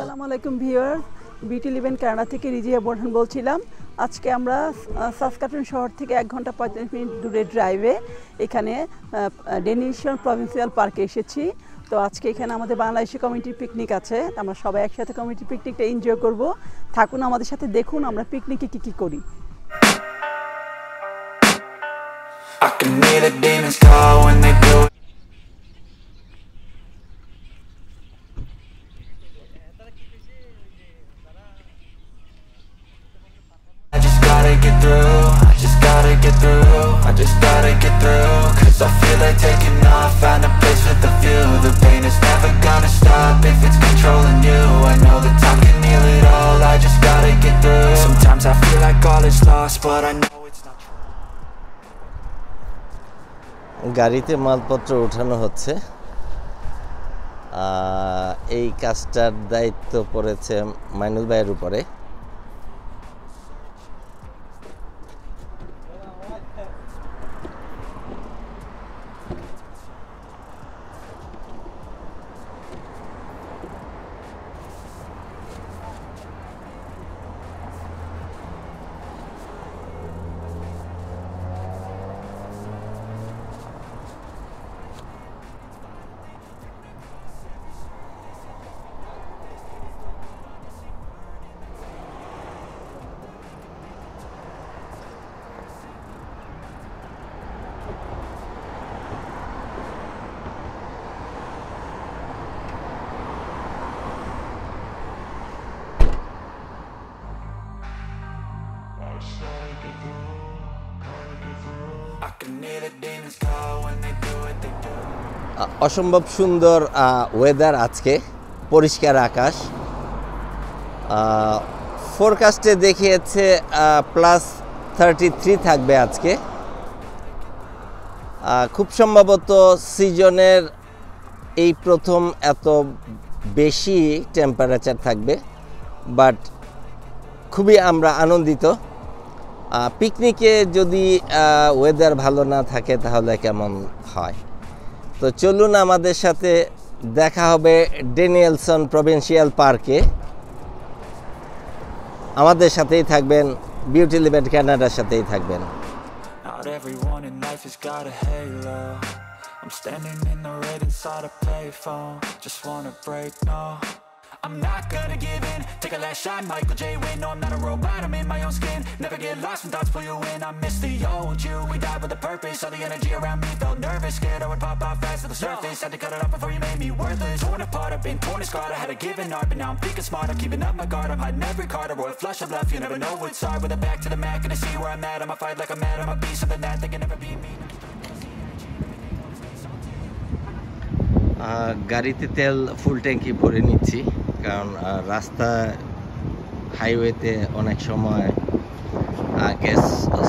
আসসালামু আলাইকুম viewers, beauty লিভেন Canada থেকে রিজিয়া বোরহান বলছিলাম। আজকে আমরা সাসকাটুন শহর থেকে 1 ঘন্টা 45 মিনিট দূরে ড্রাইভে এখানে ডেনিশন প্রভিন্সিয়াল পার্কে এসেছি। তো আজকে এখানে আমাদের বাংলাদেশি কমিউনিটি পিকনিক আছে, আমরা সবাই একসাথে কমিউনিটি পিকনিকটা এনজয় করব। থাকুন আমাদের সাথে, দেখুন আমরা পিকনিকে কী কী করি। I can hear the demons call when they do it. I just gotta get through, I just gotta get through, I just gotta get through. Cause I feel like taking off, find a place with a view. The pain is never gonna stop if it's controlling you. I know that time can heal it all, I just gotta get through. Sometimes I feel like all is lost, but I know it's not. গাড়িতে মালপত্র ওঠানো হচ্ছে। এই কাজটার দায়িত্ব পড়েছে মাইনুল ভাইয়ের উপরে। অসম্ভব সুন্দর ওয়েদার আজকে, পরিষ্কার আকাশ। ফোরকাস্টে দেখিয়েছে +33 থাকবে আজকে। খুব সম্ভবত সিজনের এই প্রথম এত বেশি টেম্পারেচার থাকবে, বাট খুবই আমরা আনন্দিত। পিকনিকে যদি ওয়েদার ভালো না থাকে তাহলে কেমন হয়। তো চলুন আমাদের সাথে দেখা হবে ডেনিয়েলসন প্রভিন্সিয়াল পার্কে। আমাদের সাথেই থাকবেন, বিউটি লিভেন কানাডার সাথেই থাকবেন। Not everyone in life has got a halo. I'm standing in the red inside a payphone. Just wanna break, no, I'm not gonna give in. Take a last shot, Michael J. Win. No, I'm not a robot, I'm in my own skin. Never get lost when thoughts pull you in. I miss the old you, we died with a purpose. All the energy around me felt nervous, scared I would pop off fast to the surface. Had to cut it off before you made me worthless. Torn apart, I've been torn and scarred. I had to give an art, but now I'm thinking smart. I'm keeping up my guard, I'm hiding every card. A royal flush of love, you never know what's hard. With a back to the mat, gonna see where I'm at. I'ma fight like I'm mad, I'ma be something that they can never be me. গাড়িতে তেল ফুল ট্যাঙ্কি ভরে নিচ্ছি, কারণ রাস্তা হাইওয়েতে অনেক সময় গ্যাস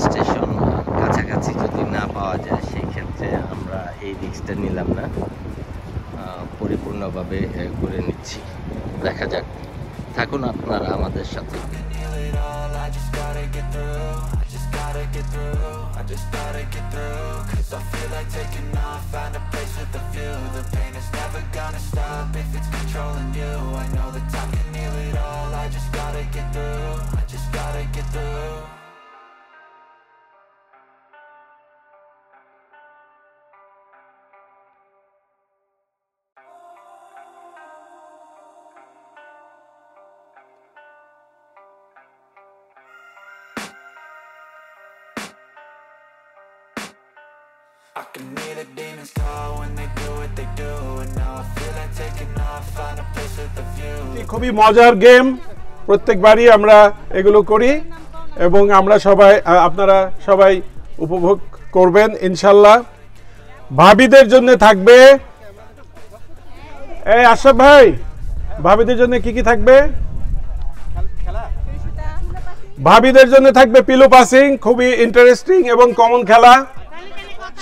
স্টেশন কাছাকাছি যদি না পাওয়া যায়, সেই ক্ষেত্রে আমরা এই রিস্কটা নিলাম না, পরিপূর্ণভাবে করে নিচ্ছি। দেখা যাক, থাকুন আপনারা আমাদের সাথে। I just gotta get through, cause I feel like taking off, find a place with a view. The pain is never gonna stop if it's controlling you. I know that time can heal it all, I just gotta get through, I just gotta get through. I can hear the demons call when they do what they do. And now I feel like taking off, find a place with a view. খুবই মজার game, প্রত্যেকবারই আমরা এগুলো করি এবং আমরা সবাই, আপনারা সবাই উপভোগ করবেন ইনশাল্লাহ। ভাবিদের জন্য থাকবে, এই আশরাফ ভাই, ভাবিদের জন্য কি কি থাকবে? ভাবিদের জন্য থাকবে পিলো পাসিং, খুবই ইন্টারেস্টিং এবং কমন খেলা।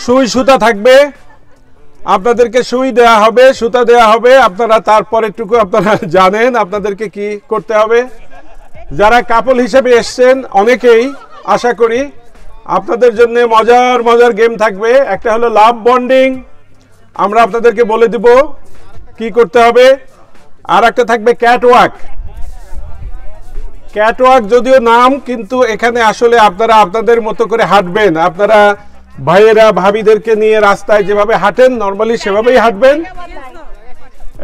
সুই সুতা থাকবে, আপনাদেরকে সুই দেয়া হবে, সুতা দেয়া হবে, আপনারা তারপরেরটুকু আপনারা জানেন আপনাদেরকে কি করতে হবে। যারা কাপল হিসেবে এসছেন অনেকেই, আশা করি আপনাদের জন্য মজার মজার গেম থাকবে। একটা হলো লাভ বন্ডিং, আমরা আপনাদেরকে বলে দিব কি করতে হবে। আর একটা থাকবে ক্যাটওয়াক। ক্যাটওয়াক যদিও নাম, কিন্তু এখানে আসলে আপনারা আপনাদের মতো করে হাঁটবেন। আপনারা ভাইয়েরা ভাবিদেরকে নিয়ে রাস্তায় যেভাবে হাঁটেন নর্মালি সেভাবেই হাঁটবেন,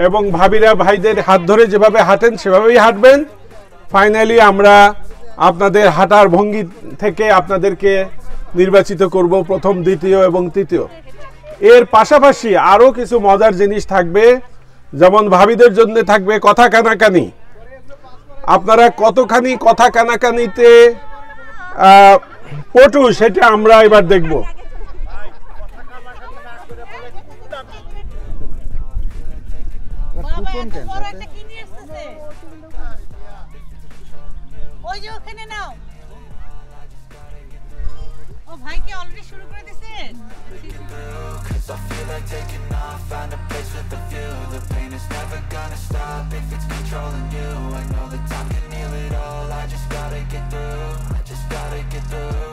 এবং ভাবিরা ভাইদের হাত ধরে যেভাবে হাঁটেন সেভাবেই হাঁটবেন। ফাইনালি আমরা আপনাদের হাঁটার ভঙ্গি থেকে আপনাদেরকে নির্বাচিত করব প্রথম, দ্বিতীয় এবং তৃতীয়। এর পাশাপাশি আরো কিছু মজার জিনিস থাকবে, যেমন ভাবিদের জন্য থাকবে কথা কানাকানি। আপনারা কতখানি কথা কানাকানিতে পটু সেটা আমরা এবার দেখব। ওই যে ওখানে নাও। ও ভাই কি অলরেডি শুরু করে দিয়েছেন? Cause I feel like taking off, find a place with a view. The pain is never gonna stop if it's controlling you. I know that time can heal it all, I just gotta get through. I just gotta get through.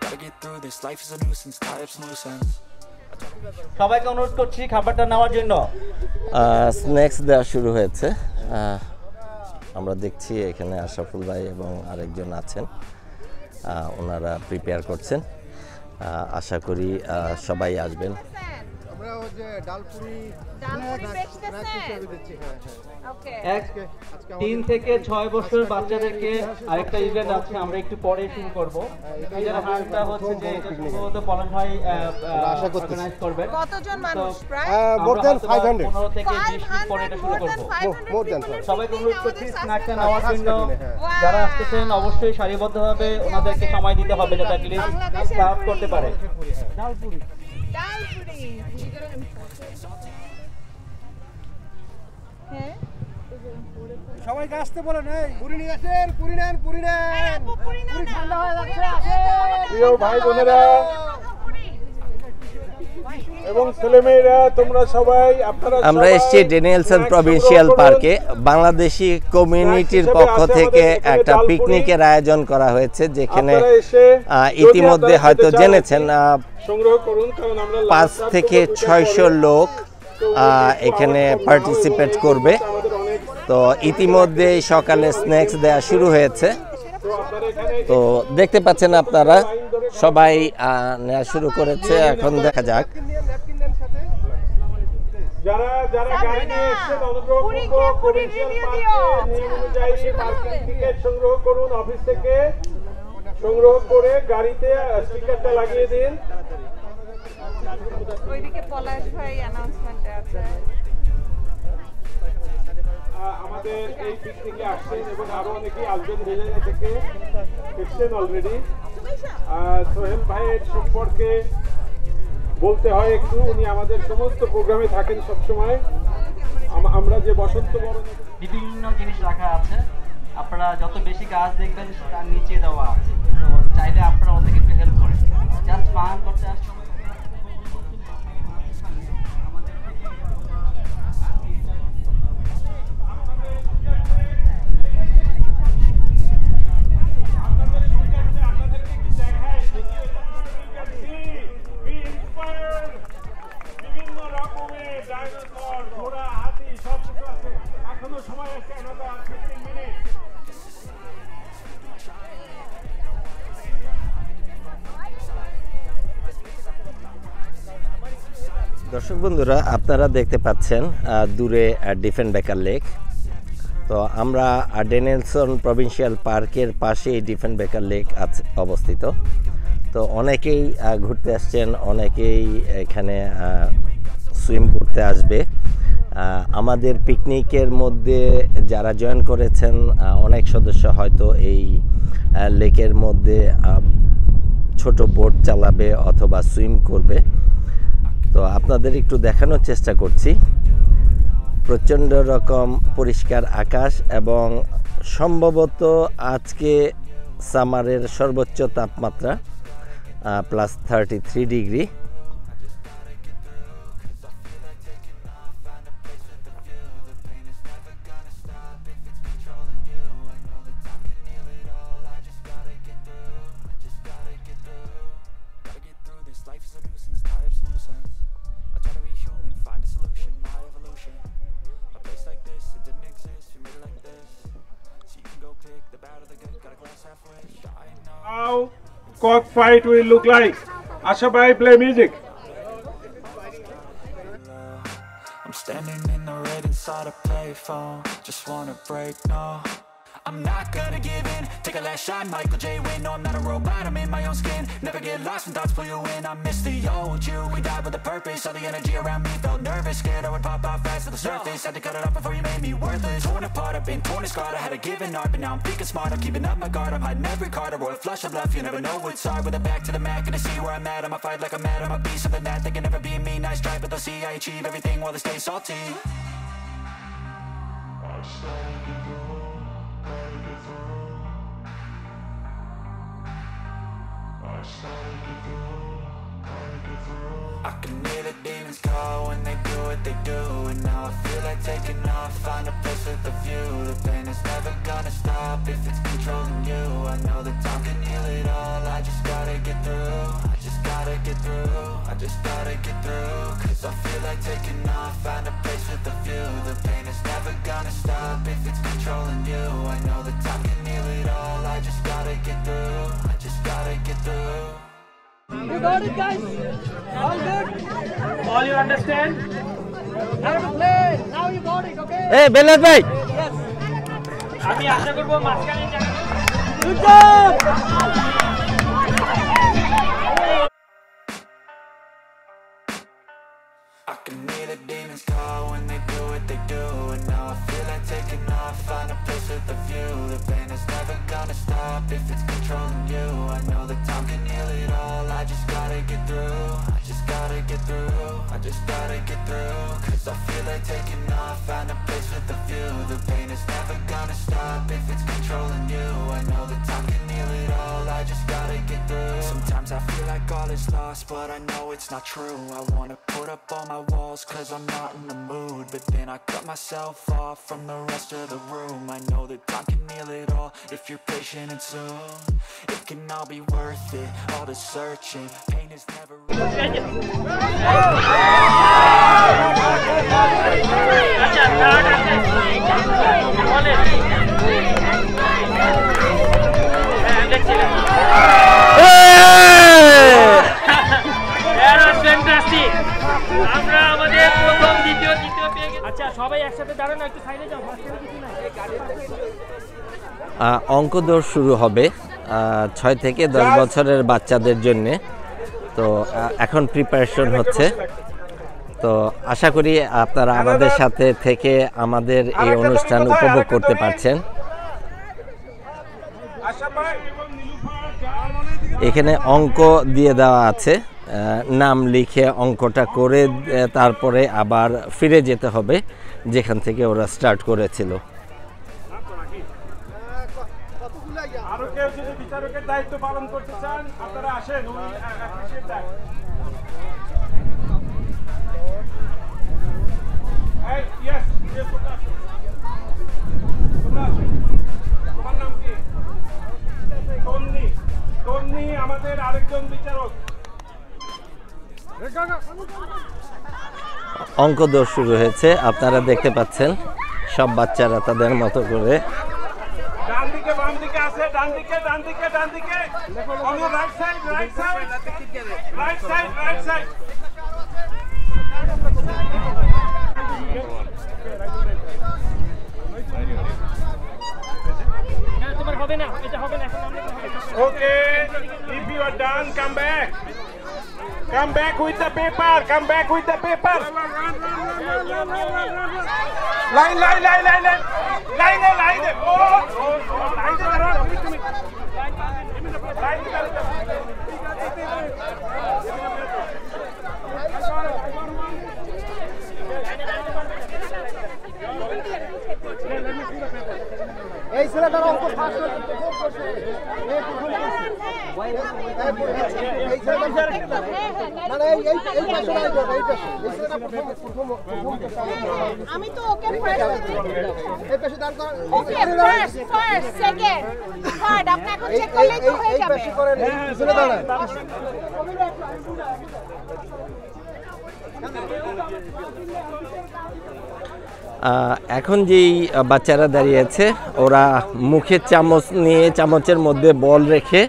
Gotta get through this, life is a nuisance, tie up some loose ends. সবাইকে অনুরোধ করছি খাবারটা নেওয়ার জন্য। Snacks দেওয়া শুরু হয়েছে। আমরা দেখছি এখানে আশরাফুল ভাই এবং আরেকজন আছেন, ওনারা প্রিপেয়ার করছেন। আশা করি সবাই আসবেন। আমরা ওই যে ডালপুরি দিচ্ছি। ওকে। 3 থেকে 6 বছর বাচ্চাদেরকে আরেকটা ইভেন্ট আছে, আমরা একটু পরে শুরু করব। এটার হারটা হচ্ছে যে এটা সম্ভবত পলাশ ভাই অর্গানাইজ করবেন। কতজন মানুষ প্রায়? মোর দ্যান 500 15 থেকে 20 মিনিট পরে এটা শুরু করব। মোর দ্যান সবাইকে অনুরোধ করছি স্ন্যাকটা নেওয়ার জন্য। যারা আসতেছেন অবশ্যই সারিবদ্ধভাবে ওনাদেরকে সময় দিতে হবে যাতে অ্যাটলিস্ট সার্ভ করতে পারে। ডালপুরি। হ্যাঁ সবাইকে আসতে বলেন। এই পুরি নিয়ে আসেন, পুরি নেন, পুরি নেন। পুরি ঠান্ডা হয়ে যাচ্ছে। প্রিয় ভাই বোনেরা এবং ছেলেমেয়েরা, তোমরা সবাই আমরা এসেছি ড্যানিয়েলসন প্রভিন্সিয়াল পার্কে। বাংলাদেশি কমিউনিটির পক্ষ থেকে একটা পিকনিকের আয়োজন করা হয়েছে, যেখানে ইতিমধ্যে হয়তো জেনেছেন সংগ্রহ করুন, কারণ আমরা 5 থেকে 600 লোক এখানে পার্টিসিপেট করবে। তো ইতিমধ্যে সকালে স্ন্যাক্স দেওয়া শুরু হয়েছে। তো দেখতে পাচ্ছেন আপনারা সবাই নেওয়া শুরু করেছে। এখন দেখা যাক। যারা যারা গাড়ি নিয়ে এসেছেন অনুগ্রহ পূর্বক প্রভিন্সিয়াল পার্কে নিয়ম অনুযায়ী পার্কিং টিকিট সংগ্রহ করুন। অফিস থেকে সংগ্রহ করে গাড়িতে স্টিকারটা লাগিয়ে দিন। ওইদিকে পলাশ ভাই অ্যানাউন্সমেন্ট আছে। আমাদের এই পিকনিকে আসছেন এবং আরো অনেকেই আসবেন রেলওয়ে থেকে, এসছেন অলরেডি। সোহেল ভাইয়ের সম্পর্কে বলতে হয় একটু, উনি আমাদের সমস্ত প্রোগ্রামে থাকেন সবসময়। আমরা যে বসন্ত বরণে বিভিন্ন জিনিস রাখা আছে, আপনারা যত বেশি গাছ দেখবেন তার নিচে দেওয়া আছে। তো চাইলে আপনারা ওদেরকে একটু হেল্প করেন, জাস্ট ফান করতে আসছে। দর্শক বন্ধুরা, আপনারা দেখতে পাচ্ছেন দূরে ডিফেনবেকার লেক। তো আমরা ড্যানিয়েলসন প্রভিন্সিয়াল পার্কের পাশে ডিফেনবেকার লেক আছে অবস্থিত। তো অনেকেই ঘুরতে আসছেন, অনেকেই এখানে সুইম করতে আসবে। আমাদের পিকনিকের মধ্যে যারা জয়েন করেছেন অনেক সদস্য হয়তো এই লেকের মধ্যে ছোট বোট চালাবে অথবা সুইম করবে। তো আপনাদের একটু দেখানোর চেষ্টা করছি। প্রচণ্ড রকম পরিষ্কার আকাশ এবং সম্ভবত আজকে সামারের সর্বোচ্চ তাপমাত্রা +33 degree. Find a solution, my evolution. A place like this, it didn't How cockfight will look like. Asha bhai, play music. I'm standing in the red inside a payphone. Just wanna break, no. I'm not gonna give in. Take a last shot, Michael J. Win. No, I'm not a robot, I'm in my own skin. Never get lost when thoughts pull you in. I miss the old you. We died with a purpose. All the energy around me felt nervous. Scared I would pop out fast to the surface. Had to cut it off before you made me worthless. Torn apart, I've been torn and scarred. I had a given art, but now I'm thinking smart. I'm keeping up my guard. I'm hiding every card. A royal flush of bluff. You never know what's hard. With a back to the mat, gonna see where I'm at. I'ma fight like I'm mad. I'ma be something that they can never be me. Nice try, but they'll see I achieve everything while they stay salty. I can hear the demons call when they do what they do. And now I feel like taking off, find a place with a view. The pain is never gonna stop if it's controlling you. I know that time can heal it all. I just gotta get through. I just gotta get through. I just gotta get through. Cause I feel like taking off, find a place with a view. The pain is never gonna stop if it's controlling you. I know that time can heal it all. I just gotta get through. I just gotta get through. You got it, guys. All good. All you understand? Now to play. Now you got it, okay? এই বেলাল ভাই, আমি আশা করব মাঝখানে জায়গা Good job. I can hear the demons call when they do what they do. And now I feel like taking off, find a place with a view. The pain is never gonna stop if it's controlling you. I know that time can heal it all. I just gotta get through. I just gotta get through. I just gotta get through. Cause I feel like taking off, find a place with a view. The pain is never gonna stop if it's controlling you. I know that time can heal it all. I just gotta get through. Sometimes I feel like all is lost, but I know it's not true. I wanna put up all my walls cause I'm not in the mood. But then I cut myself off from the rest of the room. I know that time can heal it all if you're patient and soon it can all be worth it. All the searching, pain is never আমরা আমাদের প্রথম দ্বিতীয় পেয়ে গেছি। আচ্ছা সবাই একসাথে দাঁড়ানো, একটু সাইডে যাও। অঙ্ক দৌড় শুরু হবে 6 থেকে 10 বছরের বাচ্চাদের জন্য। তো এখন প্রিপারেশন হচ্ছে। তো আশা করি আপনারা আমাদের সাথে থেকে আমাদের এই অনুষ্ঠান উপভোগ করতে পারছেন। এখানে অঙ্ক দিয়ে দেওয়া আছে, নাম লিখে অঙ্কটা করে তারপরে আবার ফিরে যেতে হবে যেখান থেকে ওরা স্টার্ট করেছিল। আরো কেউ যদি বিচারকের দায়িত্ব পালন করতে চান আপনারা আসেন, উনি অ্যাপ্রিশিয়েট দ্যাট। এই ইয়েস ইয়েস তোমরা আসো, তোমরা আসো। তোমার নাম কি? তন্নি। তন্নি আমাদের আরেকজন বিচারক। অঙ্ক দৌড় শুরু হয়েছে, আপনারা দেখতে পাচ্ছেন সব বাচ্চারা তাদের মতো করে। ডান দিকে বাম দিকে আছে, ডান দিকে ডান দিকে ডান দিকে, on your right side right side right side right side. না তোমার হবে না, এটা হবে না এখন আমরা। ওকে, if you are done come back. Come back with the paper. Come back with the paper. Line, line, line, line, line. Line, line. Oh, line. এই ছেলেটার অঙ্ক ফার্স্ট করতে করছে। আমি তো okay first okay first second third আপনি এখন check করলেই তো হয়ে যাবে। এখন যেই বাচ্চারা দাঁড়িয়ে আছে ওরা মুখে চামচ নিয়ে চামচের মধ্যে বল রেখে,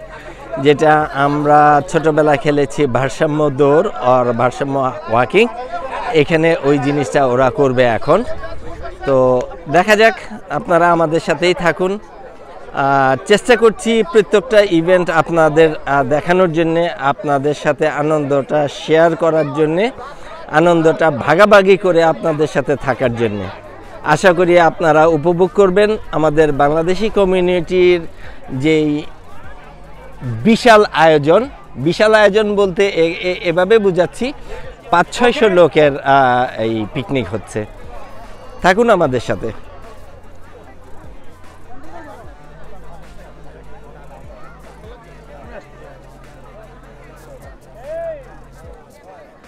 যেটা আমরা ছোটবেলা খেলেছি ভারসাম্য দৌড় আর ভারসাম্য ওয়াকিং, এখানে ওই জিনিসটা ওরা করবে এখন। তো দেখা যাক, আপনারা আমাদের সাথেই থাকুন। চেষ্টা করছি প্রত্যেকটা ইভেন্ট আপনাদের দেখানোর জন্যে, আপনাদের সাথে আনন্দটা শেয়ার করার জন্যে, আনন্দটা ভাগাভাগি করে আপনাদের সাথে থাকার জন্যে। আশা করি আপনারা উপভোগ করবেন আমাদের বাংলাদেশি কমিউনিটির যেই বিশাল আয়োজন বলতে এভাবে বুঝাচ্ছি 500-600 লোকের এই পিকনিক হচ্ছে। থাকুন আমাদের সাথে।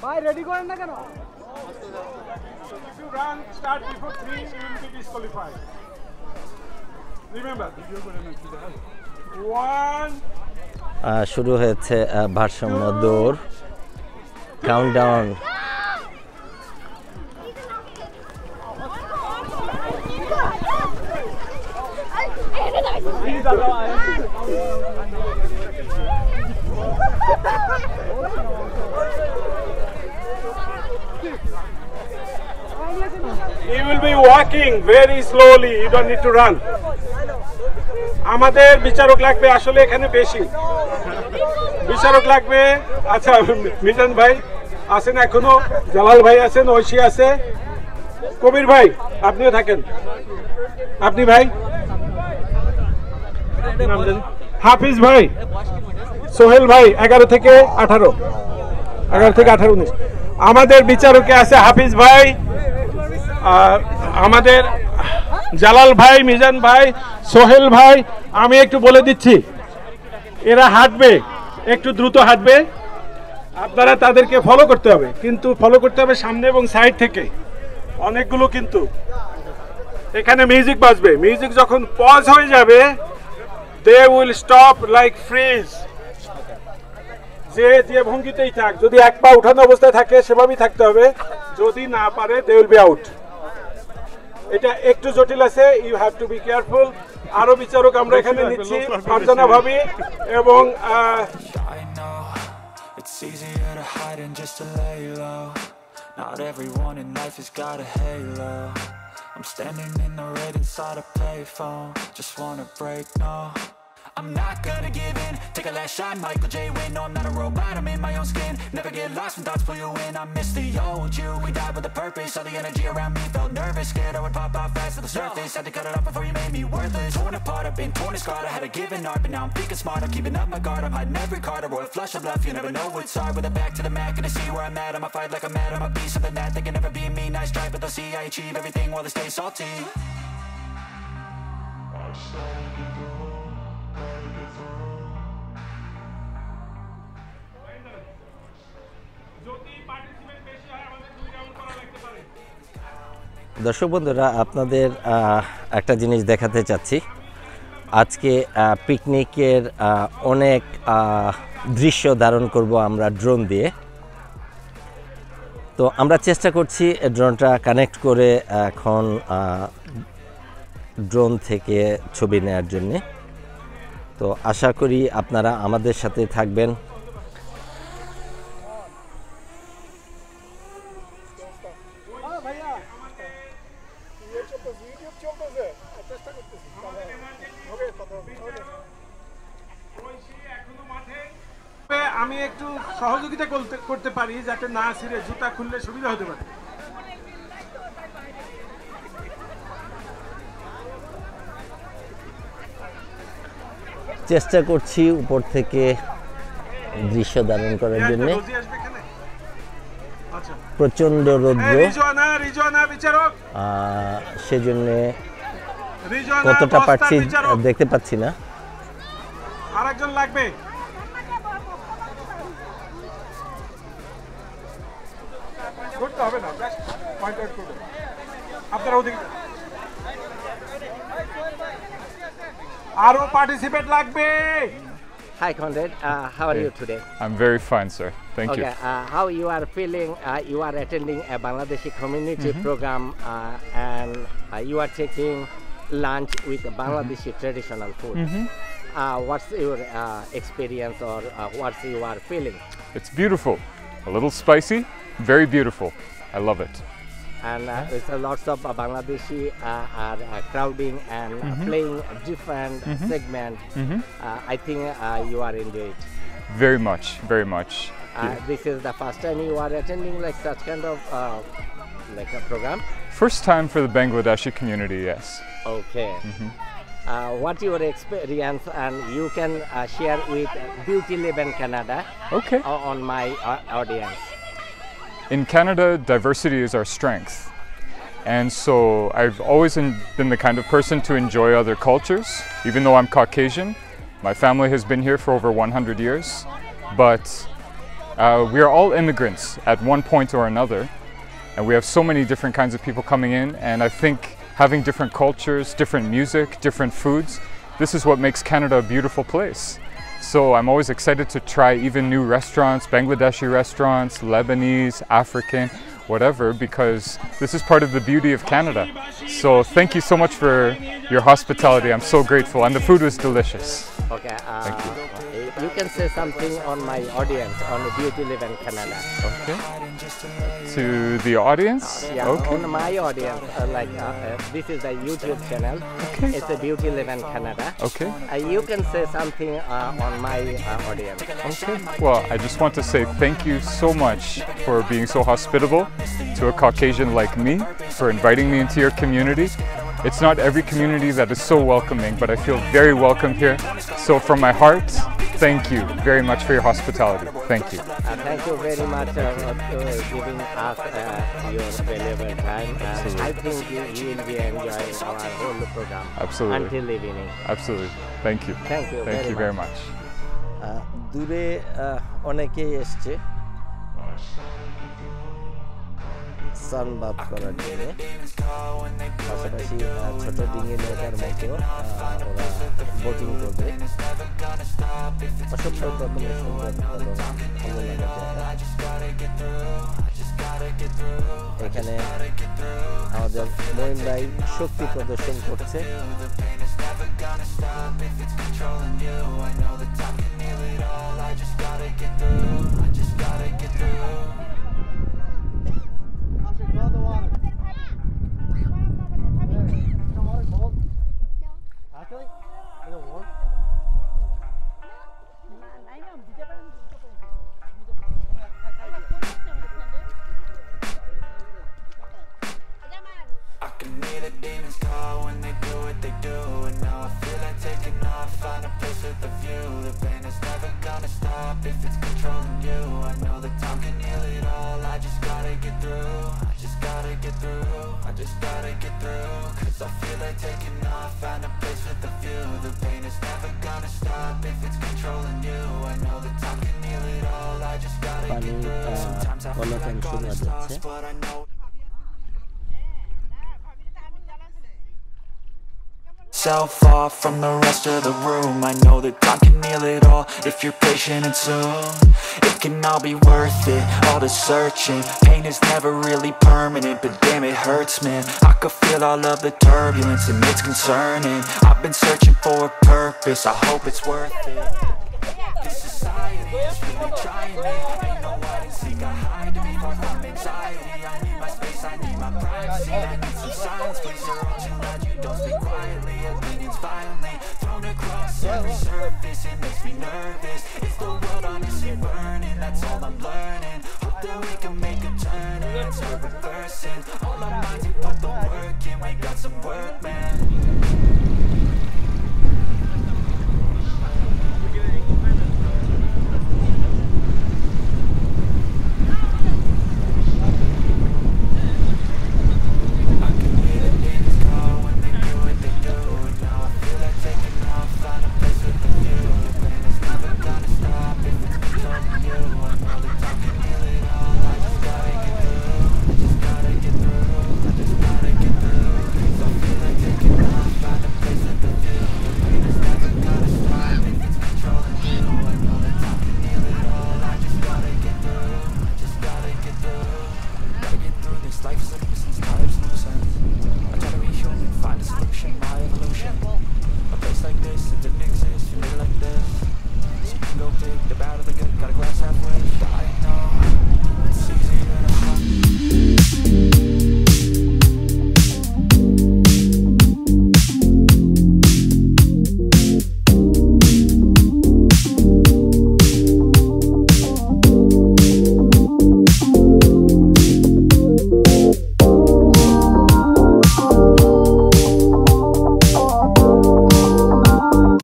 ভাই রেডি করেন না কেন? If you run, start before 3, you will be disqualified. Remember. 1. শুরু হয়েছে ভারসাম্য দৌড়, countdown. You will be walking very slowly. You don't need to run. আমাদের বিচারক লাগবে আসলে এখানে বেশি বিচারক লাগবে। আচ্ছা, মিজান ভাই আছেন, এখনো জালাল ভাই আছেন, ঐশী আছে, কবির ভাই আপনিও থাকেন। আপনি ভাই, হাফিজ ভাই, সোহেল ভাই 11 থেকে 18, 19। আমাদের বিচারকে আছে হাফিজ ভাই, আমাদের জালাল ভাই, মিজান ভাই, সোহেল ভাই। আমি একটু বলে দিচ্ছি, এরা হাঁটবে, একটু দ্রুত হাঁটবে, আপনারা তাদেরকে ফলো করতে হবে, কিন্তু ফলো করতে হবে সামনে এবং সাইড থেকে অনেকগুলো। কিন্তু এখানে মিউজিক বাজবে, মিউজিক যখন পজ হয়ে যাবে they will stop like freeze. যে ভঙ্গিতেই থাক, যদি এক পা উঠানো অবস্থায় থাকে সেভাবেই থাকতে হবে, যদি না পারে দে উইল বি আউট। এটা একটু জটিল আছে, you have to be careful. আরো বিচারক আমরা এখানে নিচ্ছি, ফারজানা ভাবি এবং It's easier to hide than just to lay low. Not everyone in life has got a halo. I'm standing in the red inside a payphone. Just wanna break, no, I'm not gonna give in. Take a last shot, Michael J. Win. No, I'm not a robot, I'm in my own skin. Never get lost when thoughts pull you in. I miss the old you, we died with a purpose. All the energy around me felt nervous, scared I would pop out fast to the surface. Had to cut it off before you made me worthless. Torn apart, I've been torn and scarred. I had a given art, but now I'm thinking smart. I'm keeping up my guard, I'm hiding every card. A royal flush of bluff, you never know what's hard. With a back to the mat, gonna see where I'm at. I'ma fight like I'm mad, I'ma be something that they can never be me. Nice try, but they'll see I achieve everything while they stay salty. দর্শক বন্ধুরা, আপনাদের একটা জিনিস দেখাতে চাচ্ছি। আজকে পিকনিকের অনেক দৃশ্য ধারণ করব আমরা ড্রোন দিয়ে। তো আমরা চেষ্টা করছি ড্রোনটা কানেক্ট করে এখন ড্রোন থেকে ছবি নেওয়ার জন্যে। তো আশা করি আপনারা আমাদের সাথে থাকবেন। আমি একটু সহযোগিতা করতে পারি যাতে না ছিঁড়ে, জুতা খুললে সুবিধা হতে পারে। চেষ্টা করছি উপর থেকে দৃশ্য ধারণ করার জন্য। প্রচন্ড রৌদ্র, সেজন্য কতটা পাচ্ছি দেখতে পাচ্ছি না। আরেকজন লাগবে। হবে না, পয়েন্ট আউট করবেন আপনারা ওদিকে। আরো পার্টিসিপেট লাগবে। Hi Conrad, how are you today? I'm very fine, sir. Thank you. Okay, how you are feeling? You are attending a Bangladeshi community program and you are taking lunch with Bangladeshi traditional food. What's your experience or what's your feeling? It's beautiful. A little spicy, very beautiful. I love it. And it's lots of Bangladeshi are crowding and playing different segments. I think you are enjoying it. Very much, very much. This is the first time you are attending like such kind of like a program? First time for the Bangladeshi community, yes. Okay. What your experience and you can share with Beauty Live in Canada on my audience. In Canada, diversity is our strength. And so I've always been the kind of person to enjoy other cultures. Even though I'm Caucasian, my family has been here for over 100 years. But we are all immigrants at one point or another. And we have so many different kinds of people coming in. And I think having different cultures, different music, different foods, this is what makes Canada a beautiful place. So I'm always excited to try even new restaurants, Bangladeshi restaurants, Lebanese, African, whatever, because this is part of the beauty of Canada. So thank you so much for your hospitality. I'm so grateful, and the food was delicious. Okay, thank you. You can say something on my audience on Beauty Live in Canada. Okay. To the audience? Yeah, okay. on my audience, this is a YouTube channel. Okay. It's a Beauty Live in Canada. Okay. You can say something on my audience. Okay. Well, I just want to say thank you so much for being so hospitable to a Caucasian like me, for inviting me into your community. It's not every community that is so welcoming, but I feel very welcome here. So from my heart, thank you very much for your hospitality. Thank you. Thank you very much for giving us your valuable time. I think you will be enjoying our whole program. Absolutely. Until evening. Absolutely. Thank you. Thank you. Thank you very much. দূরে অনেকেই এসছে sunbath করার জন্য, পাশাপাশি ছোট ডিঙি নৌকার মতো ওরা বোটিং করবে। অসম্ভব রকমের সুন্দর ভালো লাগার জায়গা। এখানে আমাদের মহিন ভাই শক্তি প্রদর্শন করছে। Self off from the rest of the room. I know that time can heal it all if you're patient and soon it can all be worth it, all the searching. Pain is never really permanent, but damn it hurts, man. I could feel all of the turbulence and it's concerning. I've been searching for a purpose, I hope it's worth it. This society is really trying me. Ain't no hide and seek, I hide to be far from anxiety. I need my space, I need my privacy. I need some silence, please, you're all too loud. You don't speak quietly, opinions violently thrown across every surface. It makes me nervous. It's the world honestly burning, that's all I'm learning. Hope that we can make a turn and start reversing. All our minds, we put the work in, we got some work, man. Find a just like this, it didn't exist, you made it like this. So you can go big, the bad or the good, got a glass halfway.